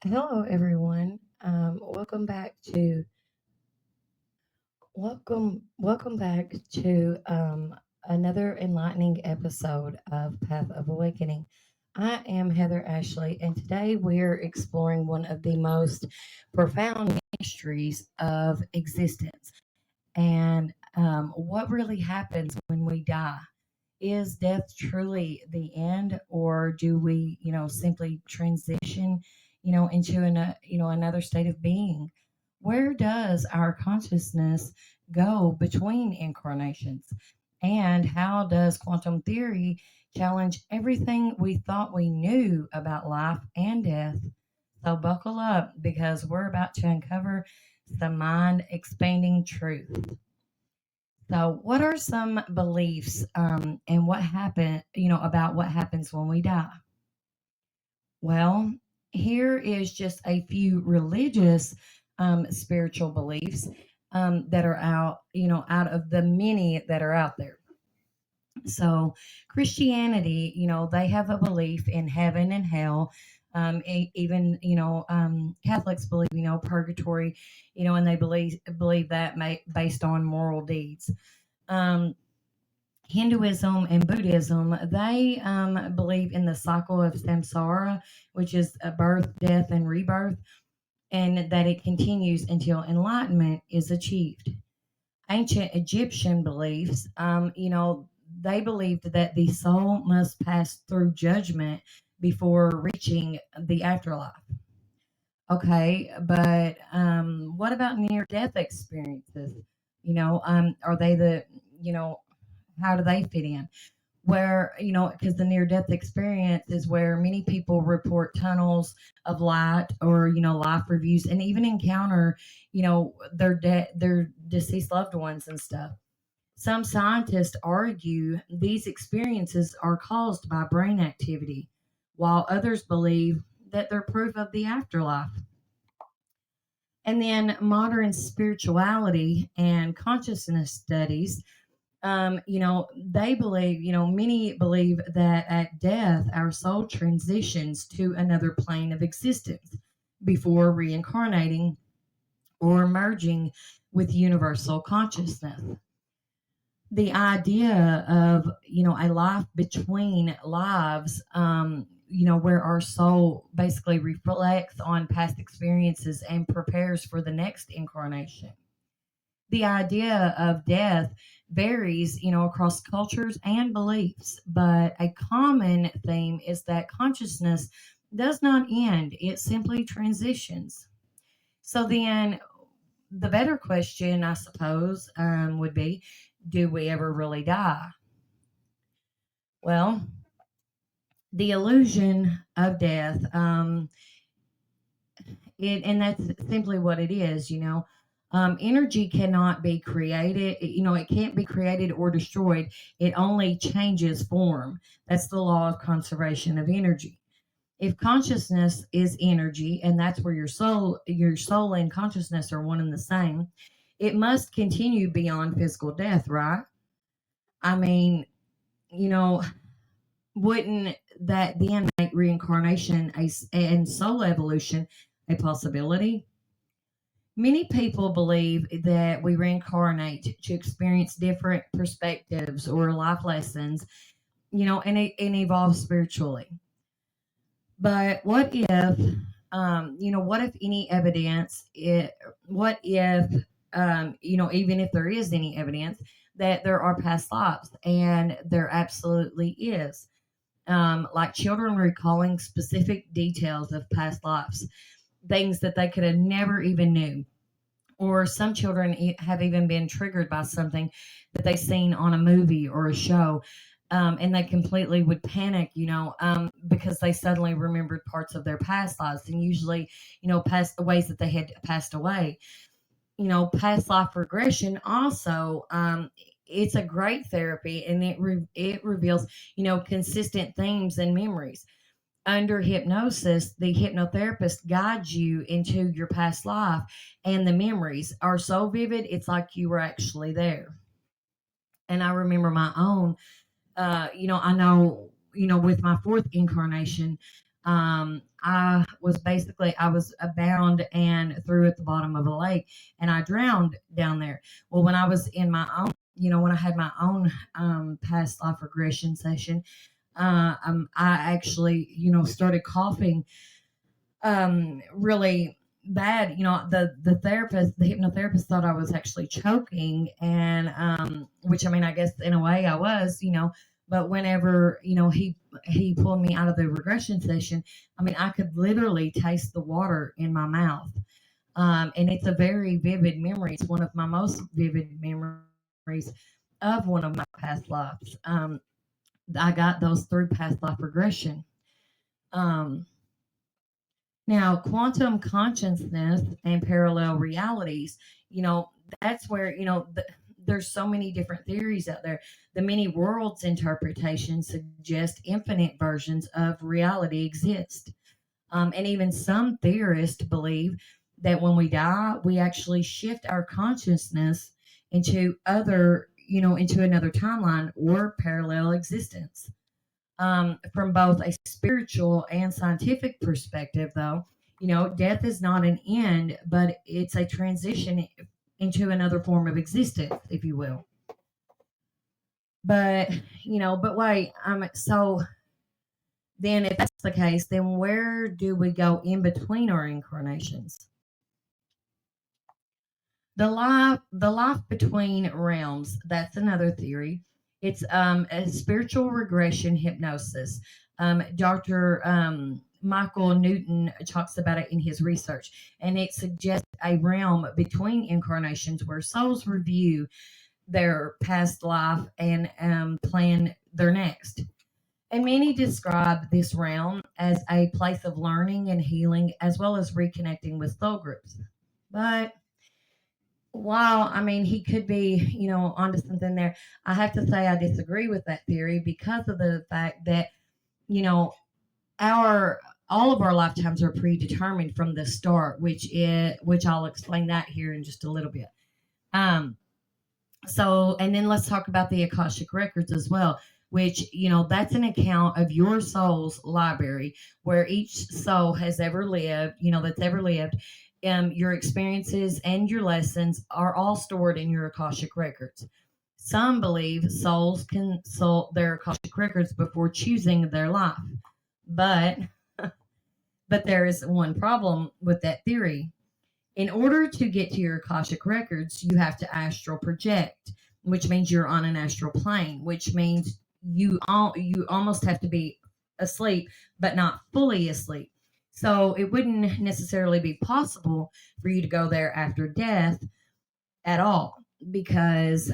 Hello, everyone. Welcome back to another enlightening episode of Path of Awakening. I am Heather Ashley, and today we're exploring one of the most profound mysteries of existence and what really happens when we die. Is death truly the end, or do we, simply transition, into another state of being? Where does our consciousness go between incarnations? And how does quantum theory challenge everything we thought we knew about life and death? So buckle up because we're about to uncover some mind expanding truth. So, what are some beliefs and what happen, about what happens when we die? Well, here is just a few religious spiritual beliefs that are out of the many that are out there. So, Christianity, they have a belief in heaven and hell. Even Catholics believe purgatory, and they believe that based on moral deeds. Um, Hinduism and Buddhism, they believe in the cycle of samsara, which is a birth, death, and rebirth, and that it continues until enlightenment is achieved. Ancient Egyptian beliefs, they believed that the soul must pass through judgment before reaching the afterlife. Okay, but what about near death experiences? Are they you know, how do they fit in? Where, because the near death experience is where many people report tunnels of light or, life reviews and even encounter, their deceased loved ones and stuff. Some scientists argue these experiences are caused by brain activity, while others believe that they're proof of the afterlife. And then modern spirituality and consciousness studies, they believe, many believe that at death, our soul transitions to another plane of existence before reincarnating or merging with universal consciousness. The idea of, a life between lives, where our soul basically reflects on past experiences and prepares for the next incarnation. The idea of death varies, across cultures and beliefs, but a common theme is that consciousness does not end, it simply transitions. So then, the better question, I suppose, would be, do we ever really die? Well, the illusion of death, and that's simply what it is, energy cannot be created, it can't be created or destroyed. It only changes form. That's the law of conservation of energy. If consciousness is energy, and that's where your soul and consciousness are one and the same, it must continue beyond physical death, right? I mean, you know, wouldn't that then make reincarnation and soul evolution a possibility? Many people believe that we reincarnate to experience different perspectives or life lessons, and evolve spiritually. But what if any evidence, what if, even if there is any evidence that there are past lives, and there absolutely is, like children recalling specific details of past lives, things that they could have never even knew, or some children have even been triggered by something that they seen on a movie or a show, and they completely would panic, because they suddenly remembered parts of their past lives, and usually, past the ways that they had passed away. Past life regression also, it's a great therapy, and it reveals, consistent themes and memories. Under hypnosis, the hypnotherapist guides you into your past life, and the memories are so vivid, it's like you were actually there. And I remember my own, I know, with my fourth incarnation, I was bound and threw at the bottom of a lake, and I drowned down there. Well, when I was in my own, when I had my own past life regression session, I actually, started coughing really bad. The hypnotherapist thought I was actually choking, and which, I mean, I guess in a way I was, but whenever, he pulled me out of the regression session, I mean, I could literally taste the water in my mouth. And it's a very vivid memory. It's one of my most vivid memories of one of my past lives. I got those through past life regression. Um, Now, quantum consciousness and parallel realities, you know, that's where, there's so many different theories out there. The many worlds interpretation suggest infinite versions of reality exist. And even some theorists believe that when we die, we actually shift our consciousness into another timeline or parallel existence. From both a spiritual and scientific perspective, though, death is not an end, but it's a transition into another form of existence, if you will. But, but wait, so then if that's the case, then where do we go in between our incarnations? The life between realms, that's another theory. It's a spiritual regression hypnosis. Dr. Michael Newton talks about it in his research, and it suggests a realm between incarnations where souls review their past life and plan their next. And many describe this realm as a place of learning and healing, as well as reconnecting with soul groups. But while, I mean, he could be, onto something there, I have to say I disagree with that theory because of the fact that, you know, our all of our lifetimes are predetermined from the start, which I'll explain that here in just a little bit. Um, so, and then let's talk about the Akashic records as well, which, that's an account of your soul's library where each soul has ever lived, that's ever lived. Your experiences and your lessons are all stored in your Akashic records. Some believe souls consult their Akashic records before choosing their life, but but there is one problem with that theory. In order to get to your Akashic records, you have to astral project, which means you're on an astral plane, which means you almost have to be asleep, but not fully asleep. So it wouldn't necessarily be possible for you to go there after death at all because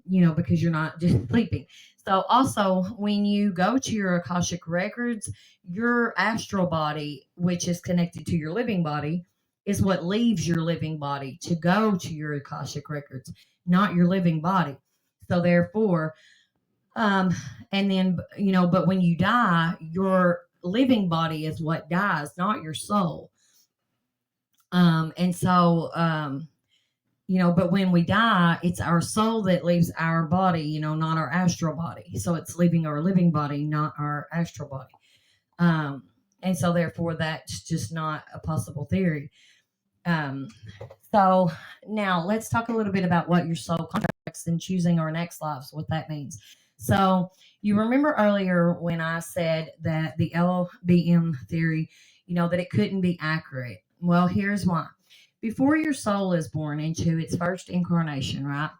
you're not just sleeping. So also when you go to your Akashic records, your astral body, which is connected to your living body, is what leaves your living body to go to your Akashic records, not your living body. So therefore, um, and then, but when you die, your living body is what dies, not your soul. And so, but when we die, it's our soul that leaves our body, not our astral body. So it's leaving our living body, not our astral body. Um, and so therefore, that's just not a possible theory. Um, so now let's talk a little bit about what your soul contracts and choosing our next lives, what that means. So you remember earlier when I said that the LBM theory, that it couldn't be accurate. Well, here's why. Before your soul is born into its first incarnation, right?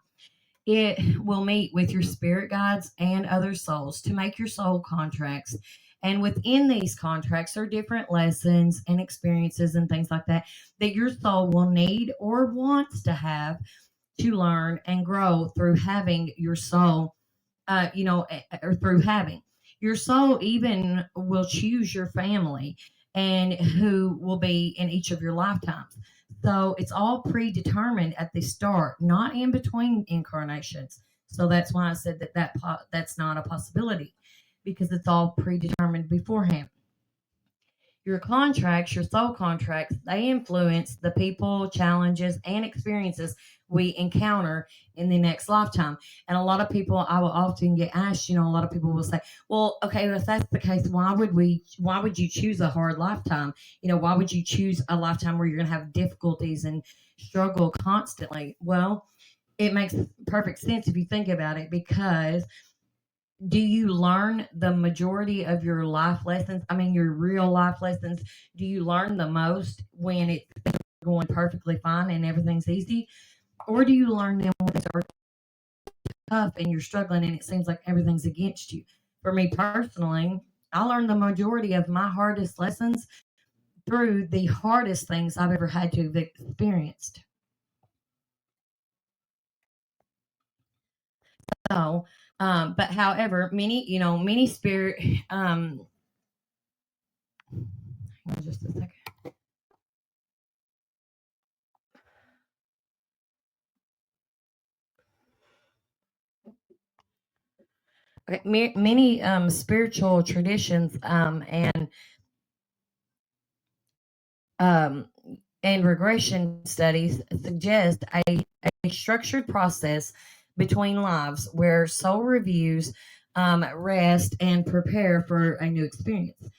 It will meet with your spirit guides and other souls to make your soul contracts. And within these contracts are different lessons and experiences and things like that that your soul will need or wants to have to learn and grow through having your soul, or through having. Your soul even will choose your family and who will be in each of your lifetimes. So it's all predetermined at the start, not in between incarnations. So that's why I said that's not a possibility because it's all predetermined beforehand. Your contracts, your soul contracts, they influence the people, challenges, and experiences we encounter in the next lifetime. And a lot of people, I will often get asked, a lot of people will say, well, okay, if that's the case, why would you choose a hard lifetime? Why would you choose a lifetime where you're going to have difficulties and struggle constantly? Well, it makes perfect sense if you think about it, because do you learn the majority of your life lessons? I mean, your real life lessons. Do you learn the most when it's going perfectly fine and everything's easy? Or do you learn them when things are tough and you're struggling and it seems like everything's against you? For me personally, I learned the majority of my hardest lessons through the hardest things I've ever had to have experienced. So, but however, many spirit, hang on just a second. Okay, many spiritual traditions um, and regression studies suggest a structured process between lives where soul reviews, rest, and prepare for a new experience.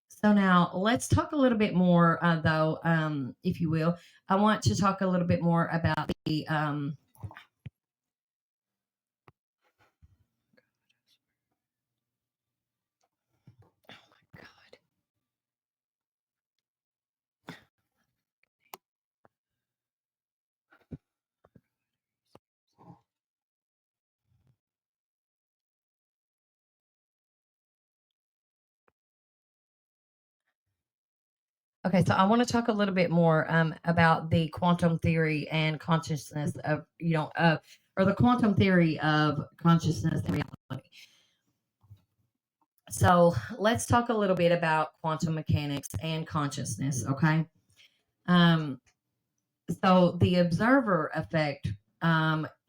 So now let's talk a little bit more, though, if you will. I want to talk a little bit more about the God. Okay, so I want to talk a little bit more about the quantum theory and consciousness of, or the quantum theory of consciousness and reality. So let's talk a little bit about quantum mechanics and consciousness, okay? Um, so the observer effect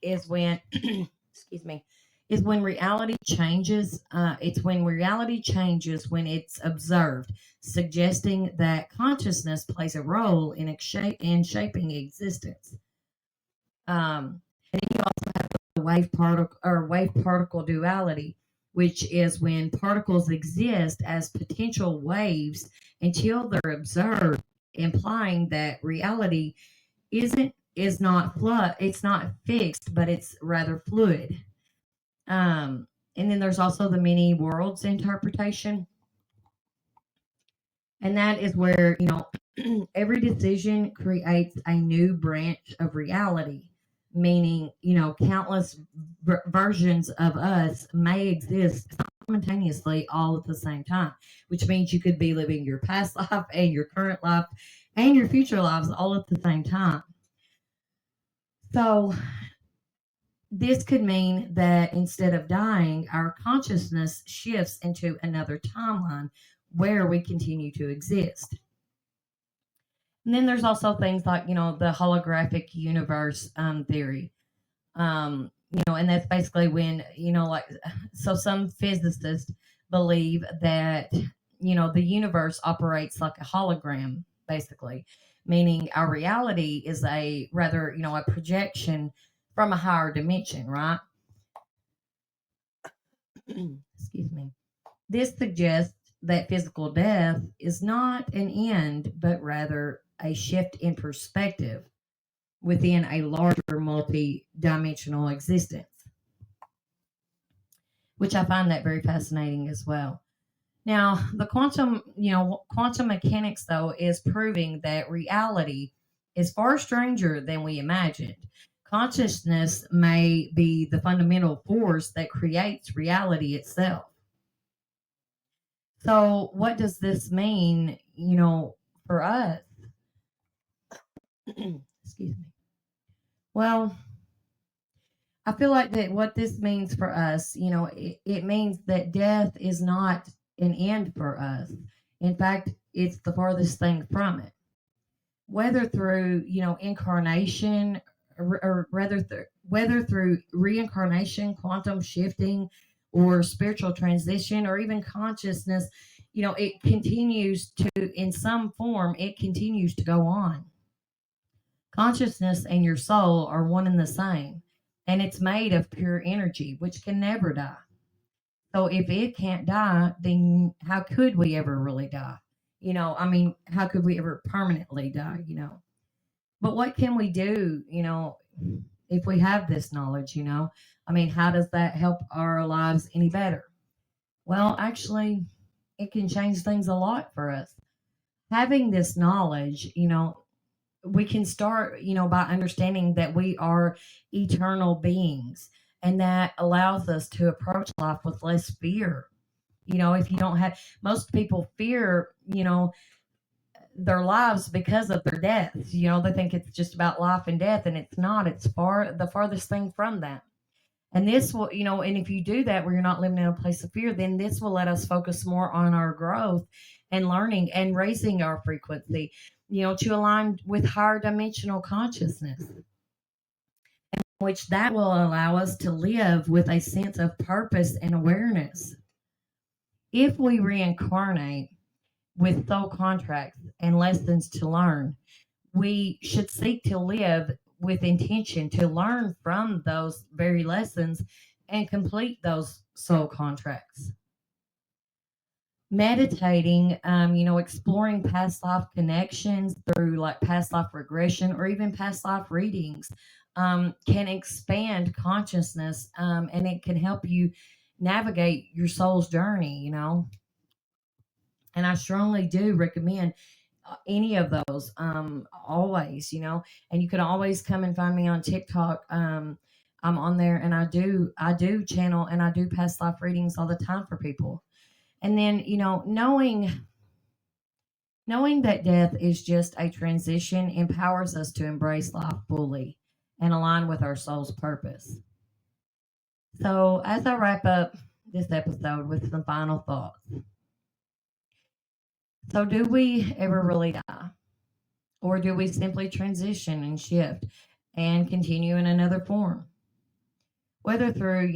is when, excuse me, is when reality changes. It's when reality changes when it's observed, suggesting that consciousness plays a role in shaping existence. And then you also have the wave particle duality, which is when particles exist as potential waves until they're observed, implying that reality isn't is not flood it's not fixed, but it's rather fluid. And then there's also the many worlds interpretation, and that is where every decision creates a new branch of reality, meaning countless versions of us may exist simultaneously all at the same time, which means you could be living your past life and your current life and your future lives all at the same time. So this could mean that instead of dying, our consciousness shifts into another timeline where we continue to exist. And then there's also things like, the holographic universe theory. And that's basically when, so some physicists believe that, the universe operates like a hologram, basically, meaning our reality is a projection from a higher dimension, right? Excuse me. This suggests that physical death is not an end, but rather a shift in perspective within a larger multi-dimensional existence, which I find that very fascinating as well. Now, the quantum mechanics though is proving that reality is far stranger than we imagined. Consciousness may be the fundamental force that creates reality itself. So, what does this mean, for us? Excuse me. Well, I feel like that what this means for us, it means that death is not an end for us. In fact, it's the farthest thing from it. Whether through, incarnation, or whether through reincarnation, quantum shifting, or spiritual transition, or even consciousness, it continues to, in some form, it continues to go on. Consciousness and your soul are one and the same, and it's made of pure energy, which can never die. So if it can't die, then how could we ever really die? I mean, how could we ever permanently die? But what can we do, if we have this knowledge? I mean, how does that help our lives any better? Well, actually, it can change things a lot for us. Having this knowledge, we can start, by understanding that we are eternal beings, and that allows us to approach life with less fear. If you don't have, most people fear, their lives because of their deaths. They think it's just about life and death, and it's not. It's the farthest thing from that. And this will, and if you do that where you're not living in a place of fear, then this will let us focus more on our growth and learning and raising our frequency, to align with higher dimensional consciousness, which that will allow us to live with a sense of purpose and awareness. If we reincarnate with soul contracts and lessons to learn, we should seek to live with intention to learn from those very lessons and complete those soul contracts. Meditating, exploring past life connections through like past life regression or even past life readings, can expand consciousness, and it can help you navigate your soul's journey. And I strongly do recommend any of those, always. And you can always come and find me on TikTok. I'm on there, and I do channel, and I do past life readings all the time for people. And then, knowing that death is just a transition empowers us to embrace life fully and align with our soul's purpose. So as I wrap up this episode with some final thoughts. So, do we ever really die? Or do we simply transition and shift and continue in another form? Whether through,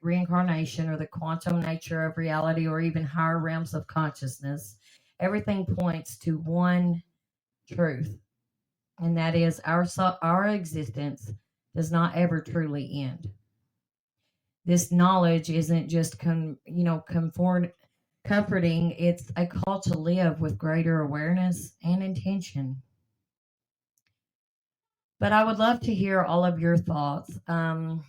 reincarnation or the quantum nature of reality or even higher realms of consciousness, everything points to one truth, and that is our existence does not ever truly end. This knowledge isn't just comforting, it's a call to live with greater awareness and intention. But I would love to hear all of your thoughts. Have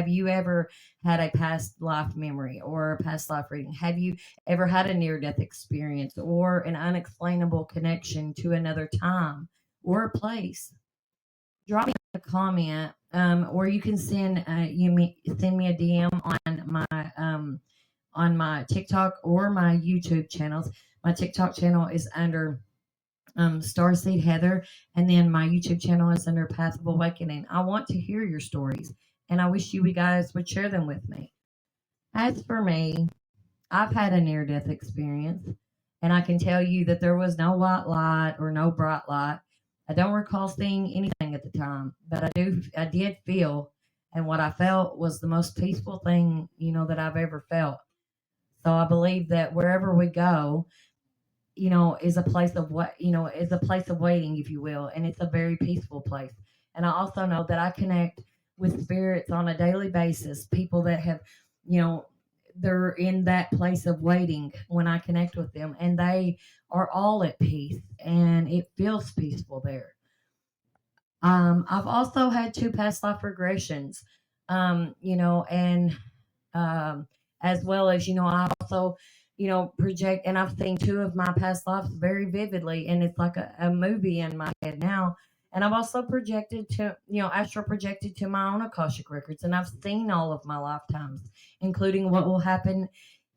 you ever had a past life memory or a past life reading? Have you ever had a near death experience or an unexplainable connection to another time or a place? Drop me a comment, or you can send send me a DM on my TikTok or my YouTube channels. My TikTok channel is under Starseed Heather, and then my YouTube channel is under Path of Awakening. I want to hear your stories, and I wish you guys would share them with me. As for me, I've had a near death experience, and I can tell you that there was no white light or no bright light. I don't recall seeing anything at the time, but I did feel, and what I felt was the most peaceful thing, that I've ever felt. So I believe that wherever we go, is a place of is a place of waiting, if you will, and it's a very peaceful place. And I also know that I connect with spirits on a daily basis, people that have, they're in that place of waiting when I connect with them, and they are all at peace, and it feels peaceful there. I've also had two past life regressions, and as well as, I also, project, and I've seen two of my past lives very vividly, and it's like a movie in my head now. And I've also projected to, astral projected to my own Akashic records, and I've seen all of my lifetimes, including what will happen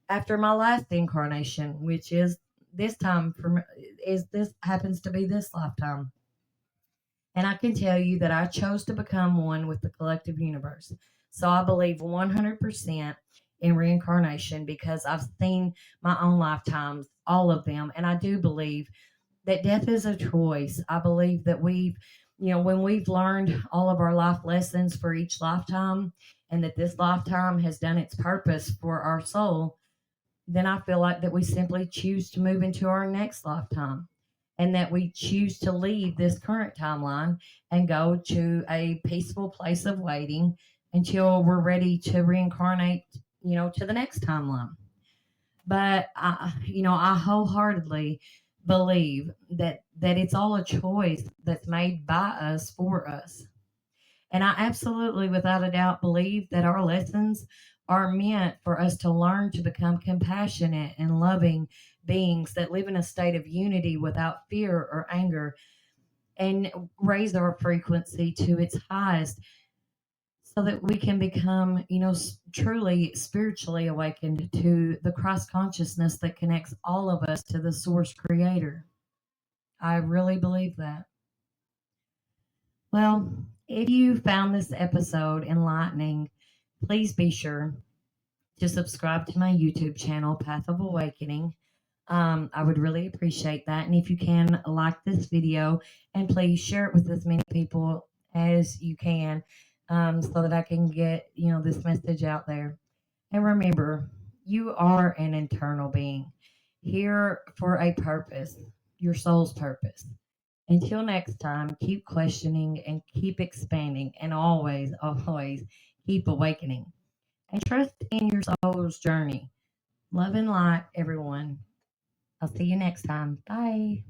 after my last incarnation, which is this time this happens to be this lifetime. And I can tell you that I chose to become one with the collective universe. So I believe 100% in reincarnation because I've seen my own lifetimes, all of them. And I do believe that death is a choice. I believe that when we've learned all of our life lessons for each lifetime, and that this lifetime has done its purpose for our soul, then I feel like that we simply choose to move into our next lifetime, and that we choose to leave this current timeline and go to a peaceful place of waiting until we're ready to reincarnate, to the next timeline. But I wholeheartedly believe that it's all a choice that's made by us for us. And I absolutely, without a doubt, believe that our lessons are meant for us to learn to become compassionate and loving beings that live in a state of unity without fear or anger, and raise our frequency to its highest so that we can become, truly spiritually awakened to the Christ consciousness that connects all of us to the source creator. I really believe that. Well, if you found this episode enlightening, please be sure to subscribe to my YouTube channel, Path of Awakening. I would really appreciate that. And if you can, like this video and please share it with as many people as you can, so that I can get, this message out there. And remember, you are an internal being here for a purpose, your soul's purpose. Until next time, keep questioning and keep expanding, and always, always keep awakening. And trust in your soul's journey. Love and light, everyone. I'll see you next time. Bye.